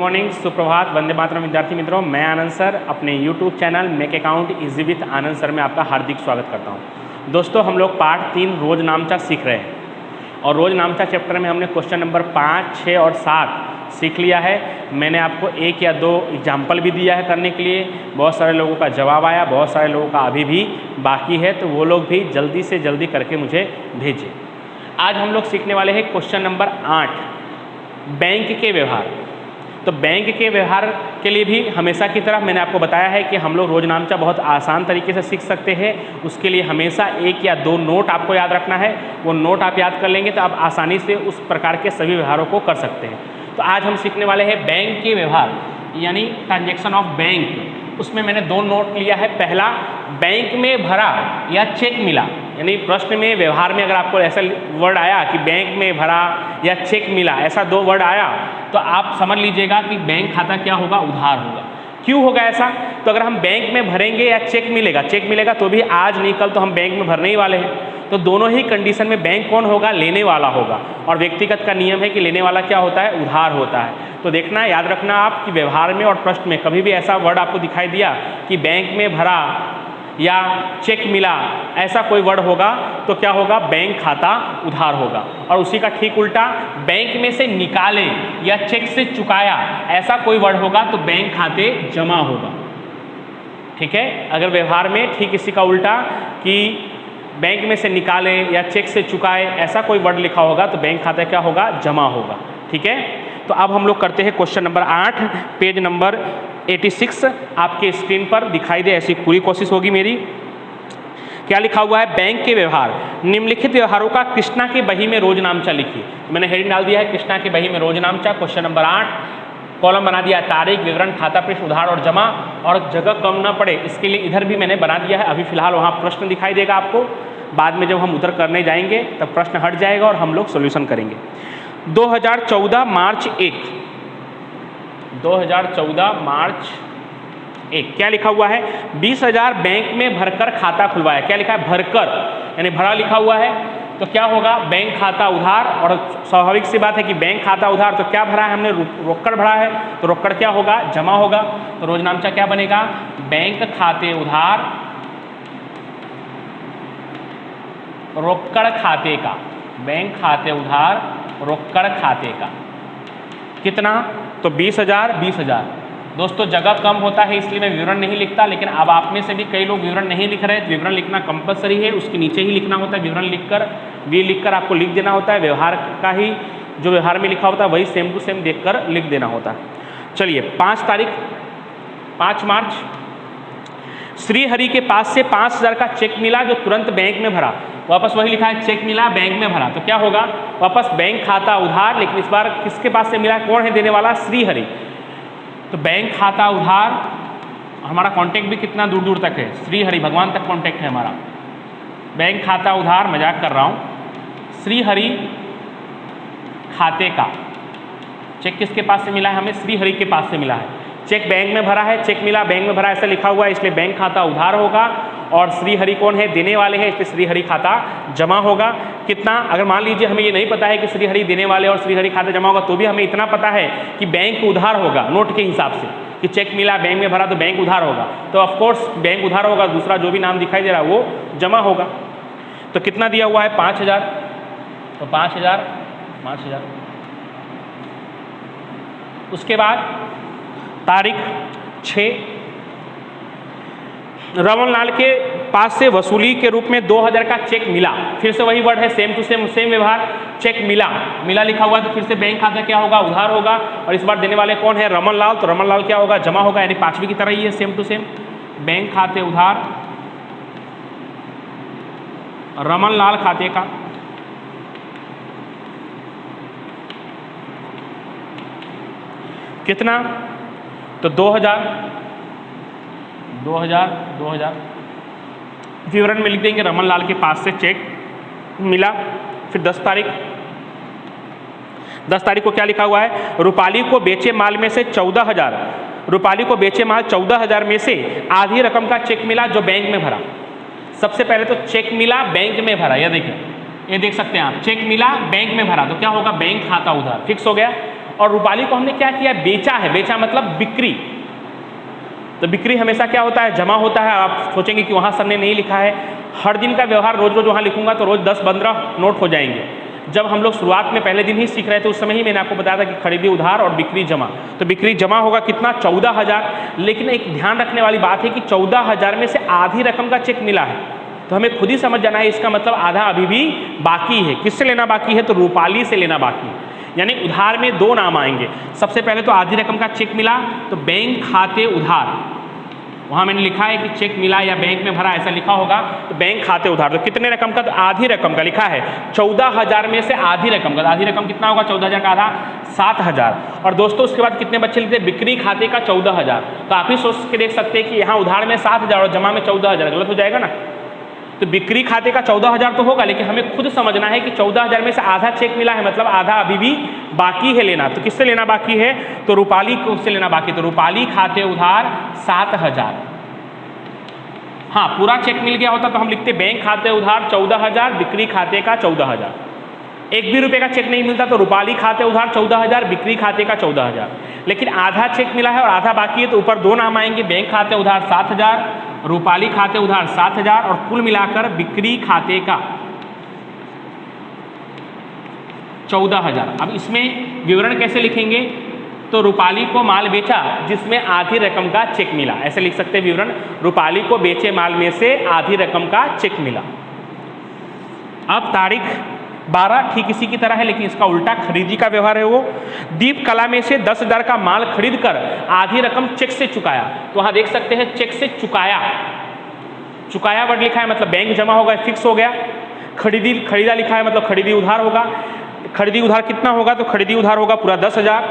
Morning, सुप्रभात, वंदे मातरम विद्यार्थी मित्रों। मैं आनंद सर अपने YouTube channel make account easy with Anand sir में आपका हार्दिक स्वागत करता हूं। दोस्तों, हम लोग पार्ट 3 रोज नामचा सीख रहे हैं और रोज नामचा चैप्टर में हमने क्वेश्चन नंबर 5, 6 और 7 सीख लिया है। मैंने आपको 1 या 2 एग्जाम्पल भी दिया है करने के लिए। बहुत सारे लोगों का जवाब आया, बहुत सारे लोगों का अभी भी बाकी है, तो वो लोग भी जल्दी से जल्दी करके मुझे भेजें। आज हम लोग सीखने वाले हैं क्वेश्चन नंबर 8, बैंक के व्यवहार। तो बैंक के व्यवहार के लिए भी हमेशा की तरह मैंने आपको बताया है कि हम लोग रोज नामचा बहुत आसान तरीके से सीख सकते हैं। उसके लिए हमेशा 1 या 2 नोट आपको याद रखना है। वो नोट आप याद कर लेंगे तो आप आसानी से उस प्रकार के सभी व्यवहारों को कर सकते हैं। तो आज हम सीखने वाले हैं बैंक के व्यवहार यानी ट्रांजैक्शन ऑफ बैंक। उसमें मैंने 2 नोट लिया है। पहला, बैंक में भरा या चेक मिला, यानी प्रश्न में व्यवहार में अगर आपको ऐसा वर्ड आया कि बैंक में भरा या चेक मिला, ऐसा 2 वर्ड आया तो आप समझ लीजिएगा कि बैंक खाता क्या होगा, उधार होगा। क्यों होगा ऐसा? तो अगर हम बैंक में भरेंगे या चेक मिलेगा तो भी आज नहीं कल तो हम बैंक में भरने ही वाले हैं। तो दोनों ही कंडीशन में बैंक कौन होगा, लेने वाला होगा। और व्यक्तिगत का नियम है कि लेने वाला क्या होता है, उधार होता है। तो देखना, याद रखना आप कि व्यवहार में और प्रश्न में कभी भी ऐसा वर्ड आपको दिखाई दिया कि बैंक में भरा या चेक मिला, ऐसा कोई वर्ड होगा तो क्या होगा, बैंक खाता उधार होगा। और उसी का ठीक उल्टा, बैंक में से निकाले या चेक से चुकाया, ऐसा कोई वर्ड होगा तो बैंक खाते जमा होगा। ठीक है, अगर व्यवहार में ठीक इसी का उल्टा कि बैंक में से निकाले या चेक से चुकाए, ऐसा कोई वर्ड लिखा होगा तो बैंक खाता क्या होगा, जमा होगा। ठीक है, तो अब हम लोग करते हैं क्वेश्चन नंबर 8, पेज नंबर 86 आपके स्क्रीन पर दिखाई दे, ऐसी पूरी कोशिश होगी मेरी। क्या लिखा हुआ है, बैंक के व्यवहार। निम्नलिखित व्यवहारों का कृष्णा के बही में रोज नामचा लिखिए। मैंने हेडिंग डाल दिया है कृष्णा के बही में रोज नामचा, क्वेश्चन नंबर 8। कॉलम बना दिया तारीख, विवरण, खाता पृष्ठ, उधार और जमा, और जगह कम ना पड़े इसके लिए इधर भी मैंने बना दिया है। अभी फिलहाल वहाँ प्रश्न दिखाई देगा आपको, बाद में जब हम उधर करने जाएंगे तब प्रश्न हट जाएगा और हम लोग सोल्यूशन करेंगे। 2014 मार्च 1, 2014 मार्च 1 क्या लिखा हुआ है, 20,000 बैंक में भरकर खाता खुलवाया। क्या लिखा है, भरकर, यानी भरा लिखा हुआ है तो क्या होगा, बैंक खाता उधार। और स्वाभाविक सी बात है कि बैंक खाता उधार, तो क्या भरा है हमने, रोकड़ भरा है, तो रोकड़ क्या होगा, जमा होगा। तो रोज नामचा क्या बनेगा, बैंक खाते उधार रोकड़ खाते का, बैंक खाते उधार रोकड़ खाते का। कितना, तो 20,000 20,000। दोस्तों, जगह कम होता है इसलिए मैं विवरण नहीं लिखता, लेकिन अब आप में से भी कई लोग विवरण नहीं लिख रहे हैं। विवरण लिखना कंपलसरी है, उसके नीचे ही लिखना होता है। विवरण लिखकर वी लिखकर आपको लिख देना होता है। व्यवहार का ही जो व्यवहार में लिखा होता है वही सेम टू सेम देखकर लिख देना होता है। चलिए, 5 तारीख 5 मार्च, श्रीहरि के पास से 5,000 का चेक मिला जो तुरंत बैंक में भरा। वापस वही लिखा है, चेक मिला बैंक में भरा, तो क्या होगा, वापस बैंक खाता उधार, लेकिन इस बार किसके पास से मिला, कौन है देने वाला, श्रीहरि। तो बैंक खाता उधार, हमारा कांटेक्ट भी कितना दूर दूर तक है, श्रीहरि भगवान तक कांटेक्ट है हमारा। बैंक खाता उधार, मजाक कर रहा हूँ, श्रीहरि खाते का चेक किसके पास से मिला है, हमें श्रीहरि के पास से मिला है। चेक बैंक में भरा है, चेक मिला बैंक में भरा, ऐसा लिखा हुआ है, इसलिए बैंक खाता उधार होगा। और श्रीहरि कौन है, देने वाले हैं, इसलिए श्रीहरि खाता जमा होगा। कितना, अगर मान लीजिए हमें ये नहीं पता है कि श्रीहरि देने वाले और श्रीहरि खाता जमा होगा, तो भी हमें इतना पता है कि बैंक उधार होगा नोट के हिसाब से, कि चेक मिला बैंक में भरा तो बैंक उधार होगा। तो ऑफकोर्स बैंक उधार होगा, दूसरा जो भी नाम दिखाई दे रहा है वो जमा होगा। तो कितना दिया हुआ है, 5,000, तो 5,000 5,000। उसके बाद तारीख 6, रमन लाल के पास से वसूली के रूप में 2,000 का चेक मिला। फिर से वही वर्ड है, सेम टू सेम व्यवहार, चेक मिला लिखा हुआ है, तो फिर से बैंक खाता क्या होगा, उधार होगा। और इस बार देने वाले कौन है, रमन लाल, तो रमन लाल क्या होगा, जमा होगा, यानी 5वीं की तरह ही है, सेम टू सेम। बैंक खाते उधार रमन लाल खाते का, कितना, तो 2,000 विवरण में लिख देंगे रमन लाल के पास से चेक मिला। फिर 10 तारीख को क्या लिखा हुआ है, रूपाली को बेचे माल में से 14,000, रूपाली को बेचे माल 14,000 में से आधी रकम का चेक मिला जो बैंक में भरा। सबसे पहले तो चेक मिला बैंक में भरा, यह देखिए, ये देख सकते हैं आप, चेक मिला बैंक में भरा, तो क्या होगा, बैंक खाता उधार, फिक्स हो गया। और रूपाली को हमने क्या किया, बेचा है। बेचा मतलब बिक्री। तो बिक्री हमेशा क्या होता है, जमा होता है। आप सोचेंगे कि वहाँ सर ने नहीं लिखा है, हर दिन का व्यवहार रोज रोज वहाँ लिखूंगा तो रोज 10-15 नोट हो जाएंगे। जब हम लोग शुरुआत में पहले दिन ही सीख रहे थे उस समय ही मैंने आपको बताया था कि खरीदी उधार और बिक्री जमा। तो बिक्री जमा होगा कितना, 14,000। लेकिन एक ध्यान रखने वाली बात है कि 14,000 में से आधी रकम का चेक मिला है, तो हमें खुद ही समझ जाना है इसका मतलब आधा अभी भी बाकी है। किससे लेना बाकी है, तो रूपाली से लेना बाकी है। यानी उधार में दो नाम आएंगे। सबसे पहले तो आधी रकम का चेक मिला, तो बैंक खाते उधार, वहाँ मैंने लिखा है कि चेक मिला या बैंक में भरा ऐसा लिखा होगा, तो बैंक खाते उधार। तो कितने रकम का, तो आधी रकम का लिखा है। 14,000 में से आधी रकम का, आधी रकम कितना होगा, 14,000 का आधा 7,000। और दोस्तों उसके बाद कितने बच्चे लिखते हैं, बिक्री खाते का 14,000। तो आप ही सोच के देख सकते हैं कि यहाँ उधार में 7,000 और जमा में 14,000, गलत हो जाएगा ना। तो बिक्री खाते का 14,000 तो होगा, लेकिन हमें खुद समझना है कि 14,000 में से आधा चेक मिला है, मतलब आधा अभी भी बाकी है लेना। तो किससे लेना बाकी है, तो रूपाली को से लेना बाकी। तो रूपाली खाते उधार 7,000। हाँ, पूरा चेक मिल गया होता तो हम लिखते बैंक खाते उधार 14,000, बिक्री खाते का 14,000। एक भी रुपये का चेक नहीं मिलता तो रूपाली खाते उधार 14,000, बिक्री खाते का 14,000। लेकिन आधा चेक मिला है और आधा बाकी है, तो ऊपर दो नाम आएंगे, बैंक खाते उधार 7,000, रूपाली खाते उधार 7,000, और कुल मिलाकर बिक्री खाते का 14,000। अब इसमें विवरण कैसे लिखेंगे, तो रूपाली को माल बेचा जिसमें आधी रकम का चेक मिला, ऐसे लिख सकते हैं विवरण। रूपाली को बेचे माल में से आधी रकम का चेक मिला। अब तारीख 12 ठीक इसी की तरह है, लेकिन इसका उल्टा खरीदी का व्यवहार है। वो दीप कला में से 10,000 का माल खरीद कर आधी रकम चेक से चुकाया। तो वहाँ देख सकते हैं चेक से चुकाया, चुकाया वर्ड लिखा है मतलब बैंक जमा होगा, फिक्स हो गया। खरीदा लिखा है मतलब खरीदी उधार होगा। खरीदी उधार कितना होगा, तो खरीदी उधार होगा पूरा 10,000।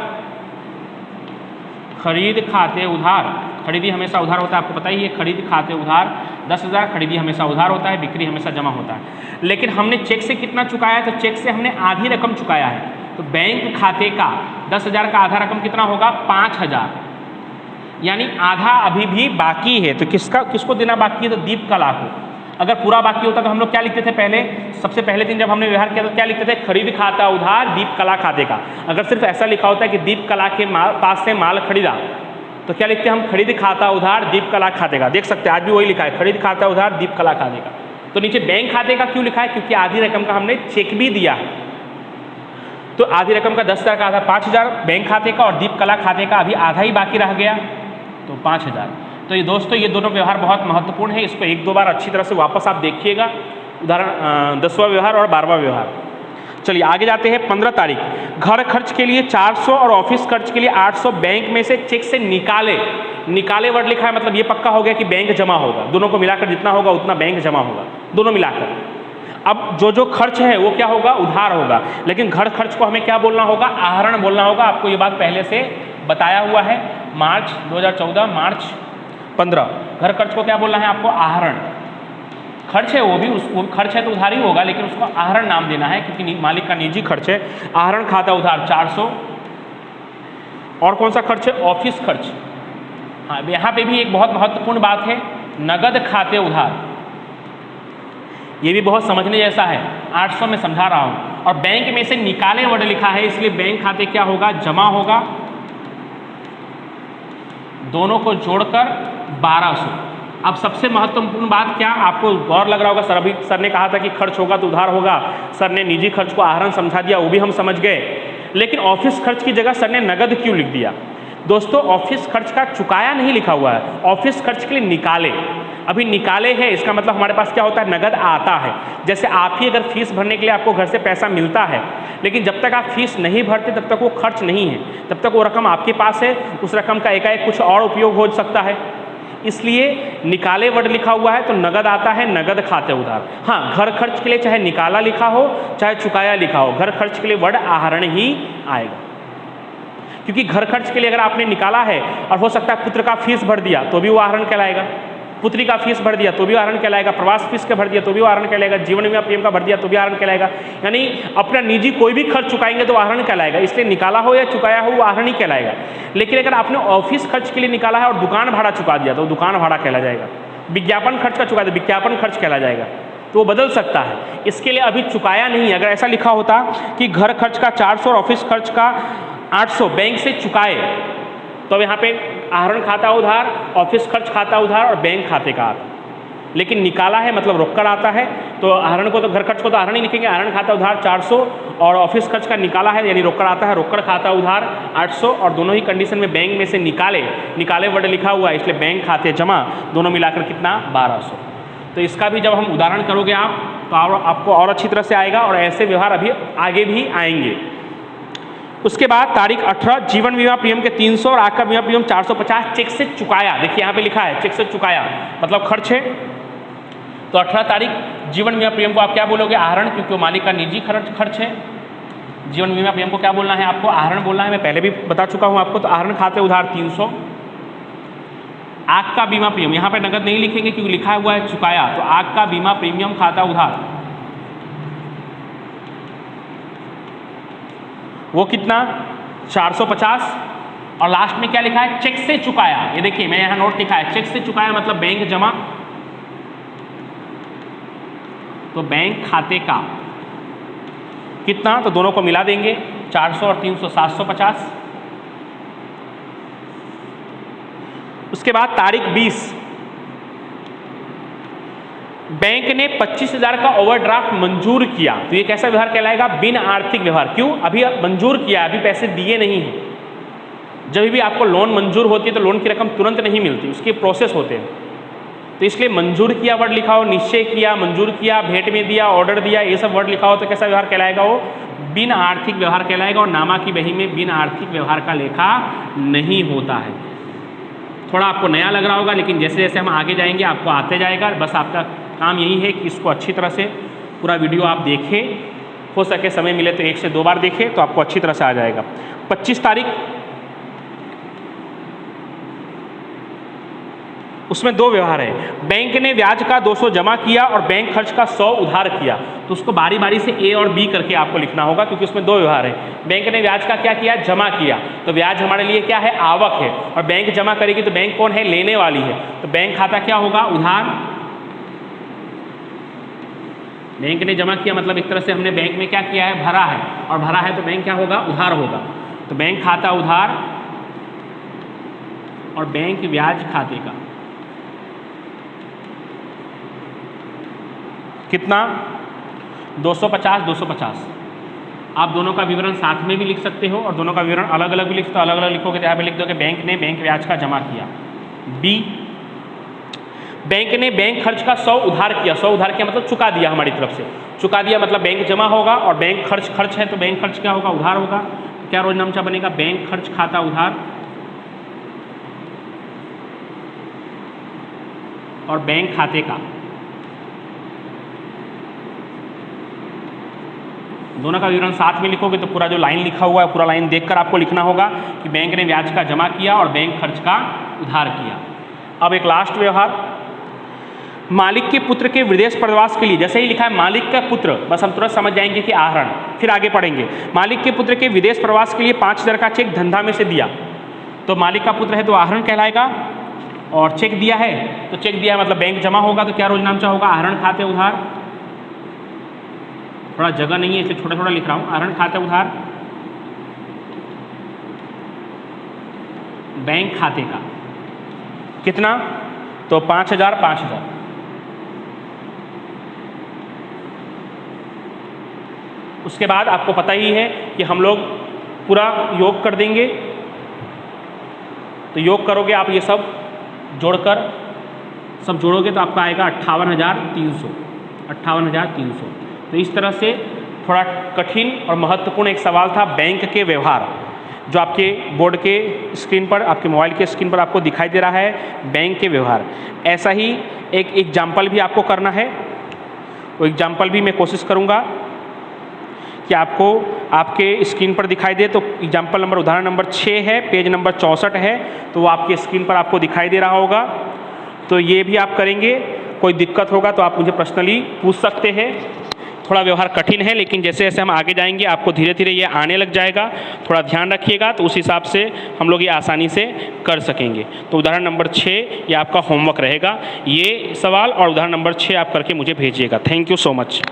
खरीद खाते उधार, खरीदी हमेशा उधार होता है, आपको पता ही है। खरीद खाते उधार 10,000, खरीदी हमेशा उधार होता है, बिक्री हमेशा जमा होता है। लेकिन हमने चेक से कितना चुकाया है, तो चेक से हमने आधी रकम चुकाया है। तो बैंक खाते का 10,000 का आधा रकम कितना होगा, 5,000, यानी आधा अभी भी बाकी है। तो किसको देना बाकी है, तो दीप कला को। अगर पूरा बाकी होता तो हम लोग क्या लिखते थे, पहले सबसे पहले दिन जब हमने व्यवहार किया तो क्या लिखते थे, खरीद खाता उधार दीप कला खाते का। अगर सिर्फ ऐसा लिखा होता है कि दीप कला के पास से माल खरीदा, तो क्या लिखते हैं हम, खरीद खाता उधार दीप कला खाते का। देख सकते हैं आज भी वही लिखा है, खरीद खाता उधार दीप कला खाते का। तो नीचे बैंक खाते का क्यों लिखा है, क्योंकि आधी रकम का हमने चेक भी दिया है। तो आधी रकम का 10,000 का आधा 5,000 बैंक खाते का, और दीप कला खाते का अभी आधा ही बाकी रह गया, तो 5,000। तो ये दोस्तों ये दोनों व्यवहार बहुत महत्वपूर्ण है, इसको 1-2 बार अच्छी तरह से वापस आप देखिएगा। उदाहरण 10वां व्यवहार और 12वां व्यवहार। चलिए आगे जाते हैं। 15 तारीख, घर खर्च के लिए 400 और ऑफिस खर्च के लिए 800 बैंक में से चेक से निकाले वर्ड लिखा है, मतलब ये पक्का हो गया कि बैंक जमा होगा। दोनों को मिलाकर जितना होगा उतना बैंक जमा होगा, दोनों मिलाकर। अब जो खर्च है वो क्या होगा, उधार होगा। लेकिन घर खर्च को हमें क्या बोलना होगा, आहरण बोलना होगा। आपको ये बात पहले से बताया हुआ है, मार्च 2014 मार्च 15। घर खर्च को क्या बोलना है आपको, आहरण। खर्च है वो भी, उसको खर्च है तो उधार ही होगा, लेकिन उसको आहरण नाम देना है क्योंकि मालिक का निजी खर्च है। आहरण खाता उधार 400। और कौन सा खर्च है, ऑफिस खर्च। हाँ, यहाँ पे भी एक बहुत महत्वपूर्ण बात है, नगद खाते उधार। ये भी बहुत समझने जैसा है, 800 में समझा रहा हूँ। और बैंक में से निकाले वर्ड लिखा है, इसलिए बैंक खाते क्या होगा, जमा होगा। दोनों को जोड़कर 1200। अब सबसे महत्वपूर्ण बात क्या, आपको गौर लग रहा होगा, सर ने कहा था कि खर्च होगा तो उधार होगा। सर ने निजी खर्च को आहरण समझा दिया, वो भी हम समझ गए। लेकिन ऑफिस खर्च की जगह सर ने नगद क्यों लिख दिया। दोस्तों ऑफिस खर्च का चुकाया नहीं लिखा हुआ है, ऑफिस खर्च के लिए निकाले। अभी निकाले है, इसका मतलब हमारे पास क्या होता है, नगद आता है। जैसे आप ही अगर फीस भरने के लिए आपको घर से पैसा मिलता है, लेकिन जब तक आप फीस नहीं भरते तब तक वो खर्च नहीं है, तब तक वो रकम आपके पास है। उस रकम का एकाएक कुछ और उपयोग हो सकता है, इसलिए निकाले वर्ड लिखा हुआ है तो नगद आता है, नगद खाते उधार। हाँ, घर खर्च के लिए चाहे निकाला लिखा हो चाहे चुकाया लिखा हो, घर खर्च के लिए वर्ड आहरण ही आएगा। क्योंकि घर खर्च के लिए अगर आपने निकाला है और हो सकता है पुत्र का फीस भर दिया तो भी वो आहरण कहलाएगा, पुत्री का फीस भर दिया तो भी आहरण कहलाएगा, प्रवास फीस का भर दिया तो भी आहरण कहलाएगा, जीवन बीमा प्रीमियम का भर दिया तो भी आहरण कहलाएगा। यानी अपना निजी कोई भी खर्च चुकाएंगे तो आहरण कहलाएगा। इसलिए निकाला हो या चुकाया हो वो आहरण ही कहलाएगा। लेकिन अगर आपने ऑफिस खर्च के लिए निकाला है और दुकान भाड़ा चुका दिया तो दुकान भाड़ा कहला जाएगा। विज्ञापन खर्च का चुका दिया विज्ञापन खर्च कहला जाएगा। तो वो बदल सकता है, इसके लिए अभी चुकाया नहीं। अगर ऐसा लिखा होता कि घर खर्च का 400 और ऑफिस खर्च का 800 बैंक से चुकाए, तो अब यहाँ पे आहरण खाता उधार, ऑफिस खर्च खाता उधार और बैंक खाते का आता, लेकिन निकाला है मतलब रोककर आता है, तो आहरण को तो घर खर्च को तो आहरण ही लिखेंगे, आहरण खाता उधार 400 और ऑफिस खर्च का निकाला है यानी रोककर आता है, रोककर खाता उधार 800 और दोनों ही कंडीशन में बैंक में से निकाले वर्ड लिखा हुआ है, इसलिए बैंक खाते जमा दोनों मिलाकर कितना 1200। तो इसका भी जब हम उदाहरण करोगे आप तो आपको और अच्छी तरह से आएगा और ऐसे व्यवहार अभी आगे भी आएंगे। उसके बाद तारीख 18 जीवन बीमा प्रीमियम के 300 और आपका बीमा प्रीमियम 450 चेक से चुकाया। देखिए यहाँ पे लिखा है चेक से चुकाया मतलब खर्च है, तो 18 तारीख जीवन बीमा प्रीमियम को आप क्या बोलोगे? आहरण, क्योंकि वो मालिक का निजी खर्च है। जीवन बीमा प्रीमियम को क्या बोलना है आपको? आहरण बोलना है, मैं पहले भी बता चुका हूँ आपको। तो आहरण खाते उधार 300, आग का बीमा प्रीमियम यहाँ पे नगद नहीं लिखेंगे क्योंकि लिखा हुआ है चुकाया, तो आग का बीमा प्रीमियम खाता उधार वो कितना 450 और लास्ट में क्या लिखा है? चेक से चुकाया। ये देखिए मैं यहाँ नोट लिखा है चेक से चुकाया मतलब बैंक जमा, तो बैंक खाते का कितना, तो दोनों को मिला देंगे 400 और 300 750। उसके बाद तारीख 20 बैंक ने 25,000 का ओवरड्राफ्ट मंजूर किया, तो ये कैसा व्यवहार कहलाएगा? बिन आर्थिक व्यवहार। क्यों? अभी मंजूर किया, अभी पैसे दिए नहीं हैं। जब भी आपको लोन मंजूर होती है तो लोन की रकम तुरंत नहीं मिलती, उसके प्रोसेस होते हैं, तो इसलिए मंजूर किया वर्ड लिखा हो, निश्चय किया, मंजूर किया, भेंट में दिया, ऑर्डर दिया, ये सब वर्ड लिखा हो तो कैसा व्यवहार कहलाएगा? वो बिन आर्थिक व्यवहार कहलाएगा। और नामा की बही में बिन आर्थिक व्यवहार का लेखा नहीं होता है। थोड़ा आपको नया लग रहा होगा, लेकिन जैसे जैसे हम आगे जाएंगे आपको आते जाएगा। बस आपका काम यही है कि इसको अच्छी तरह से पूरा वीडियो आप देखें, हो सके समय मिले तो 1 से 2 बार देखें तो आपको अच्छी तरह से आ जाएगा। 25 तारीख उसमें 2 व्यवहार है। बैंक ने ब्याज का 200 जमा किया और बैंक खर्च का 100 उधार किया, तो उसको बारी बारी से ए और बी करके आपको लिखना होगा क्योंकि उसमें 2 व्यवहार है। बैंक ने ब्याज का क्या किया? जमा किया, तो ब्याज हमारे लिए क्या है? आवक है, और बैंक जमा करेगी तो बैंक कौन है? लेने वाली है, तो बैंक खाता क्या होगा? उधार। बैंक ने जमा किया मतलब एक तरह से हमने बैंक में क्या किया है? भरा है, और भरा है तो बैंक क्या होगा? उधार होगा, तो बैंक खाता उधार और बैंक ब्याज खाते का कितना? 250 250। आप दोनों का विवरण साथ में भी लिख सकते हो और दोनों का विवरण अलग अलग भी लिख सकते हो। अलग अलग लिखोगे तो यहाँ पे लिख दोगे बैंक ने बैंक ब्याज का जमा किया। बी, बैंक ने बैंक खर्च का 100 उधार किया। 100 उधार किया मतलब चुका दिया, हमारी तरफ से चुका दिया मतलब बैंक जमा होगा, और बैंक खर्च है तो बैंक खर्च क्या होगा? उधार होगा। क्या रोज नामचा बनेगा? बैंक खर्च खाता उधार और बैंक खाते का, दोनों का विवरण साथ में लिखोगे तो पूरा जो लाइन लिखा हुआ है पूरा लाइन देखकर आपको लिखना होगा कि बैंक ने ब्याज का जमा किया और बैंक खर्च का उधार किया। अब एक लास्ट व्यवहार, मालिक के पुत्र के विदेश प्रवास के लिए, जैसे ही लिखा है मालिक का पुत्र, बस हम तुरंत समझ जाएंगे कि आहरण, फिर आगे पढ़ेंगे। मालिक के पुत्र के विदेश प्रवास के लिए 5,000 का चेक धंधा में से दिया, तो मालिक का पुत्र है तो आहरण कहलाएगा, और चेक दिया है तो चेक दिया मतलब बैंक जमा होगा, तो क्या रोज नामचा होगा? आहरण खाते उधार। थोड़ा जगह नहीं है इसलिए छोटा छोटा लिख रहा हूँ। आहरण खाते उधार बैंक खाते का कितना? तो 5,000 5,000। उसके बाद आपको पता ही है कि हम लोग पूरा योग कर देंगे, तो योग करोगे आप ये सब जोड़कर, सब जोड़ोगे तो आपका आएगा 58,300। 58,300। तो इस तरह से थोड़ा कठिन और महत्वपूर्ण एक सवाल था बैंक के व्यवहार, जो आपके बोर्ड के स्क्रीन पर, आपके मोबाइल के स्क्रीन पर आपको दिखाई दे रहा है, बैंक के व्यवहार। ऐसा ही एक एग्जाम्पल भी आपको करना है, वो एग्जाम्पल भी मैं कोशिश करूँगा कि आपको आपके स्क्रीन पर दिखाई दे। तो एग्जाम्पल नंबर, उदाहरण नंबर 6 है, पेज नंबर 64 है, तो वो आपके स्क्रीन पर आपको दिखाई दे रहा होगा। तो ये भी आप करेंगे, कोई दिक्कत होगा तो आप मुझे पर्सनली पूछ सकते हैं। थोड़ा व्यवहार कठिन है, लेकिन जैसे जैसे हम आगे जाएंगे आपको धीरे धीरे ये आने लग जाएगा। थोड़ा ध्यान रखिएगा तो उस हिसाब से हम लोग ये आसानी से कर सकेंगे। तो उदाहरण नंबर 6 ये आपका होमवर्क रहेगा, ये सवाल और उदाहरण नंबर 6 आप करके मुझे भेजिएगा। Thank you so much.